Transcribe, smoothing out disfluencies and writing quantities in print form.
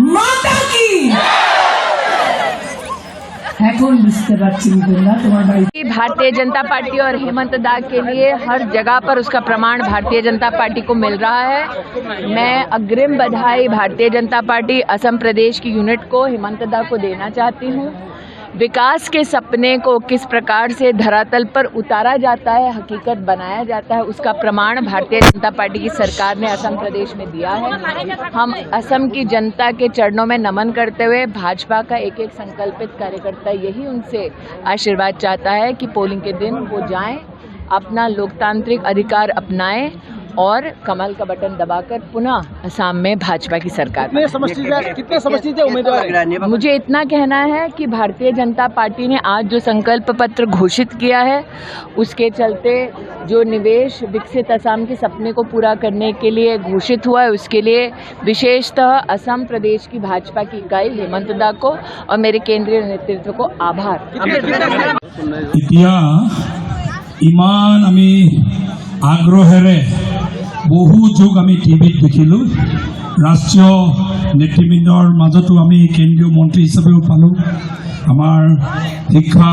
माता की भारतीय जनता पार्टी और हेमंत दा के लिए हर जगह पर उसका प्रमाण भारतीय जनता पार्टी को मिल रहा है। मैं अग्रिम बधाई भारतीय जनता पार्टी असम प्रदेश की यूनिट को हेमंत दा को देना चाहती हूँ। विकास के सपने को किस प्रकार से धरातल पर उतारा जाता है, हकीकत बनाया जाता है, उसका प्रमाण भारतीय जनता पार्टी की सरकार ने असम प्रदेश में दिया है। हम असम की जनता के चरणों में नमन करते हुए भाजपा का एक एक संकल्पित कार्यकर्ता यही उनसे आशीर्वाद चाहता है कि पोलिंग के दिन वो जाएं, अपना लोकतांत्रिक अधिकार अपनाएं और कमल का बटन दबाकर पुनः असम में भाजपा की सरकार। कितने समष्टि थे उम्मीदवार? मुझे इतना कहना है कि भारतीय जनता पार्टी ने आज जो संकल्प पत्र घोषित किया है, उसके चलते जो निवेश विकसित असम के सपने को पूरा करने के लिए घोषित हुआ है, उसके लिए विशेषतः असम प्रदेश की भाजपा की इकाई हेमंत दा को और मेरे केंद्रीय नेतृत्व को आभार। इमान आमी आग्रहेरे बहु जोग आमी टीवीत देखिलो राष्ट्रीय नेतृबृंदर मजतो आमी केंद्रीय मंत्री हिसापेও पालो आमार शिक्षा